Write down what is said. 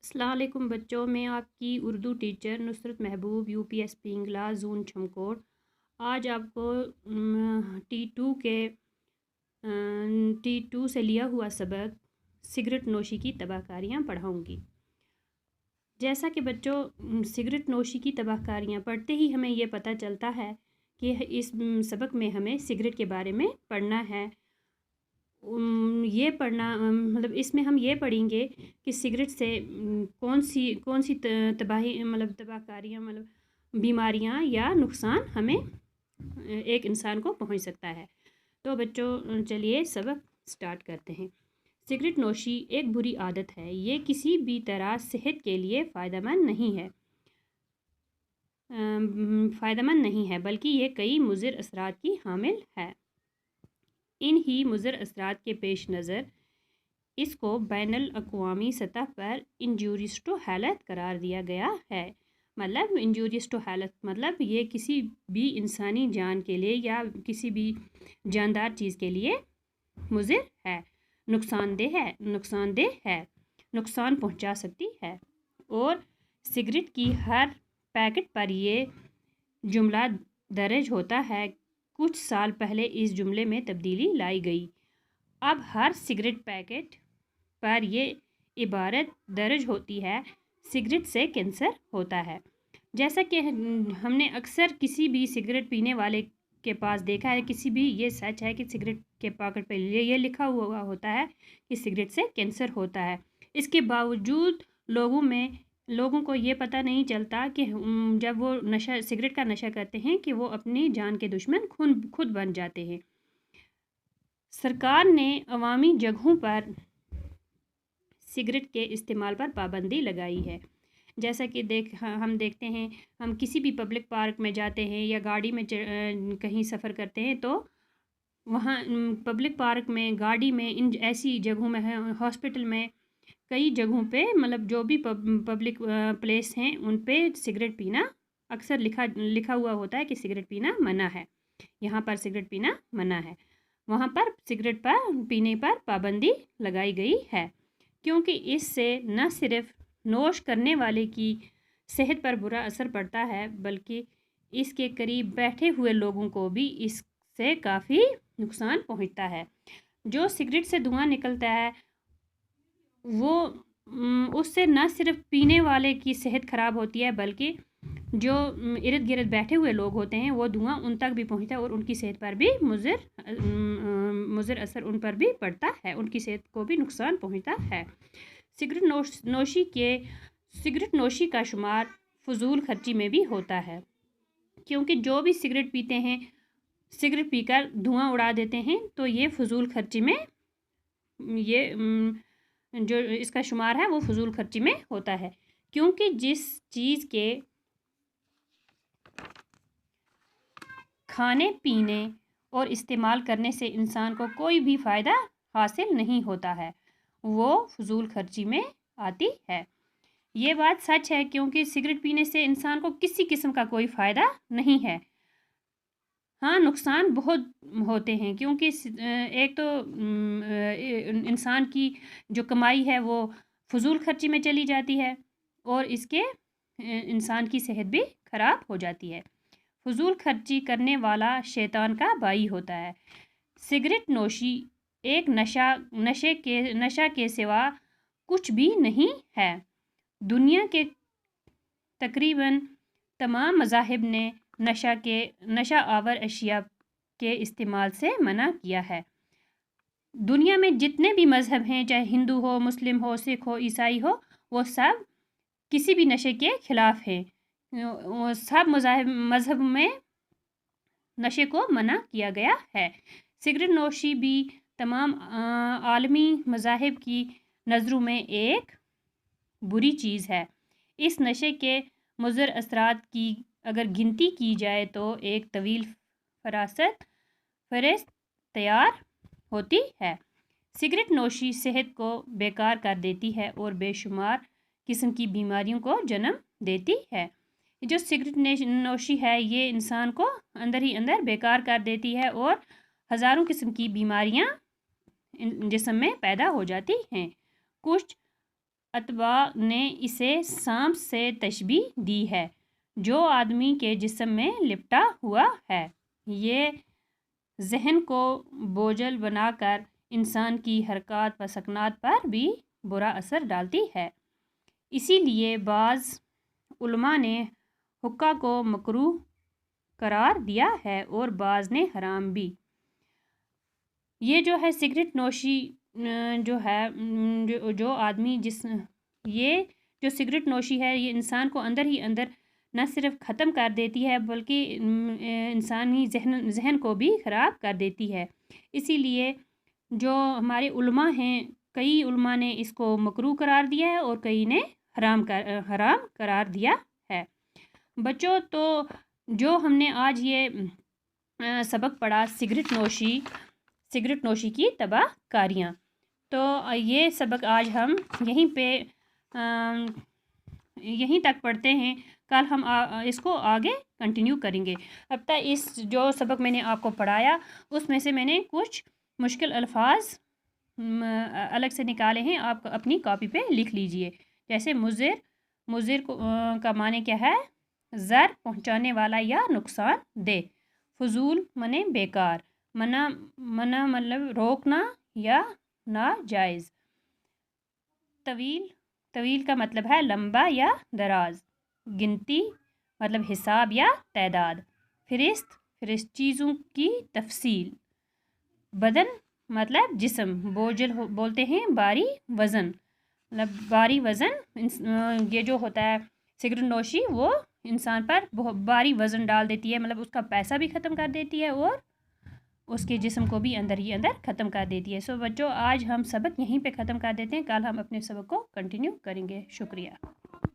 अस्सलाम वालेकुम बच्चों, मैं आपकी उर्दू टीचर नुसरत महबूब UPS पिंगला जून छमकोट आज आपको T2 से लिया हुआ सबक सिगरेट नोशी की तबाहकारियाँ पढ़ाऊँगी। जैसा कि बच्चों सिगरेट नोशी की तबाहकारियाँ पढ़ते ही हमें ये पता चलता है कि इस सबक में हमें सिगरेट के बारे में पढ़ना है। ये पढ़ना मतलब इसमें हम ये पढ़ेंगे कि सिगरेट से कौन सी तबाही तबाहकारियाँ बीमारियाँ या नुकसान हमें एक इंसान को पहुंच सकता है। तो बच्चों चलिए सबक स्टार्ट करते हैं। सिगरेट नोशी एक बुरी आदत है। ये किसी भी तरह सेहत के लिए फ़ायदेमंद नहीं है बल्कि ये कई मुज़र असरात की हामिल है। इन ही मुज़र असरात के पेश नज़र इसको बैनुल अक़वामी सतह पर इंजूरियस टू हेल्थ करार दिया गया है। मतलब इंजूरियस टू हेल्थ मतलब ये किसी भी इंसानी जान के लिए या किसी भी जानदार चीज़ के लिए मुज़र है, नुकसानदेह है, नुकसान पहुंचा सकती है। और सिगरेट की हर पैकेट पर ये जुमला दर्ज होता है। कुछ साल पहले इस जुमले में तब्दीली लाई गई। अब हर सिगरेट पैकेट पर ये इबारत दर्ज होती है, सिगरेट से कैंसर होता है। जैसा कि हमने अक्सर किसी भी सिगरेट पीने वाले के पास देखा है, किसी भी ये सच है कि सिगरेट के पैकेट पर ये लिखा हुआ होता है कि सिगरेट से कैंसर होता है। इसके बावजूद लोगों को ये पता नहीं चलता कि जब वो सिगरेट का नशा करते हैं कि वो अपनी जान के दुश्मन खुद बन जाते हैं। सरकार ने अवामी जगहों पर सिगरेट के इस्तेमाल पर पाबंदी लगाई है। जैसा कि हम देखते हैं, हम किसी भी पब्लिक पार्क में जाते हैं या गाड़ी में कहीं सफ़र करते हैं तो वहाँ पब्लिक पार्क में, गाड़ी में, इन ऐसी जगहों में, हॉस्पिटल में, कई जगहों पे जो भी पब्लिक प्लेस हैं उन पे सिगरेट पीना अक्सर लिखा हुआ होता है कि सिगरेट पीना मना है, यहाँ पर सिगरेट पीना मना है, वहाँ पर सिगरेट पर पीने पर पाबंदी लगाई गई है। क्योंकि इससे न सिर्फ नोश करने वाले की सेहत पर बुरा असर पड़ता है बल्कि इसके करीब बैठे हुए लोगों को भी इससे काफ़ी नुकसान पहुंचता है। जो सिगरेट से धुआं निकलता है वो उससे न सिर्फ पीने वाले की सेहत ख़राब होती है बल्कि जो इर्द गिर्द बैठे हुए लोग होते हैं वो धुआं उन तक भी पहुंचता है और उनकी सेहत पर भी मुज़र असर उन पर भी पड़ता है, उनकी सेहत को भी नुकसान पहुंचता है। सिगरेट नोशी का शुमार फजूल खर्ची में भी होता है, क्योंकि जो भी सिगरेट पीते हैं, सिगरेट पीकर धुआं उड़ा देते हैं, तो ये फजूल खर्ची में जो इसका शुमार है वो फजूल खर्ची में होता है। क्योंकि जिस चीज़ के खाने पीने और इस्तेमाल करने से इंसान को कोई भी फ़ायदा हासिल नहीं होता है वो फजूल खर्ची में आती है। ये बात सच है, क्योंकि सिगरेट पीने से इंसान को किसी किस्म का कोई फ़ायदा नहीं है। हाँ, नुकसान बहुत होते हैं, क्योंकि एक तो इंसान की जो कमाई है वो फजूल खर्ची में चली जाती है और इसके इंसान की सेहत भी ख़राब हो जाती है। फजूल खर्ची करने वाला शैतान का भाई होता है। सिगरेट नोशी एक नशा के सिवा कुछ भी नहीं है। दुनिया के तकरीबन तमाम मज़ाहिब ने नशा आवर अशिया के इस्तेमाल से मना किया है। दुनिया में जितने भी मज़हब हैं, चाहे हिंदू हो, मुस्लिम हो, सिख हो, ईसाई हो, वो सब किसी भी नशे के ख़िलाफ़ हैं। सब मज़हब में नशे को मना किया गया है। सिगरेट नोशी भी तमाम आलमी मज़ाहिब की नज़रों में एक बुरी चीज़ है। इस नशे के मुज़र असरात की अगर गिनती की जाए तो एक तवील फहरिस्त तैयार होती है। सिगरेट नोशी सेहत को बेकार कर देती है और बेशुमार किस्म की बीमारियों को जन्म देती है। जो सिगरेट नोशी है ये इंसान को अंदर ही अंदर बेकार कर देती है और हज़ारों किस्म की बीमारियां जिस्म में पैदा हो जाती हैं। कुछ اتباع نے اسے سانپ سے تشبیہ دی ہے جو آدمی کے جسم میں لپٹا ہوا ہے۔ یہ ذہن کو بوجھل بنا کر انسان کی حرکات و سکنات پر بھی برا اثر ڈالتی ہے۔ اسی لیے بعض علماء نے حقہ کو مکروہ قرار دیا ہے اور بعض نے حرام بھی۔ یہ جو ہے سگریٹ نوشی جو ہے جو آدمی یہ جو سگریٹ نوشی ہے یہ انسان کو اندر ہی اندر نہ صرف ختم کر دیتی ہے بلکہ انسانی ذہن کو بھی خراب کر دیتی ہے۔ اسی لیے جو ہمارے علماء ہیں کئی علماء نے اس کو مکروہ قرار دیا ہے اور کئی نے حرام قرار دیا ہے۔ بچوں تو جو ہم نے آج یہ سبق پڑھا سگریٹ نوشی کی تباہ کاریاں، تو یہ سبق آج ہم یہیں تک پڑھتے ہیں۔ کل ہم اس کو آگے کنٹینیو کریں گے۔ اب تک اس جو سبق میں نے آپ کو پڑھایا اس میں سے میں نے کچھ مشکل الفاظ الگ سے نکالے ہیں، آپ اپنی کاپی پہ لکھ لیجئے۔ جیسے مضر کا معنی کیا ہے؟ ضرر پہنچانے والا یا نقصان دہ۔ فضول معنی بیکار۔ منع مطلب روکنا یا ناجائز۔ طویل کا مطلب ہے لمبا یا دراز۔ گنتی مطلب حساب یا تعداد۔ فہرست چیزوں کی تفصیل۔ بدن مطلب جسم۔ بوجھل بولتے ہیں بھاری وزن، مطلب بھاری وزن یہ جو ہوتا ہے سگریٹ نوشی وہ انسان پر بہت بھاری وزن ڈال دیتی ہے، مطلب اس کا پیسہ بھی ختم کر دیتی ہے اور اس کے جسم کو بھی اندر ہی اندر ختم کر دیتی ہے۔ سو بچوں آج ہم سبق یہیں پہ ختم کر دیتے ہیں، کل ہم اپنے سبق کو کنٹینیو کریں گے۔ شکریہ۔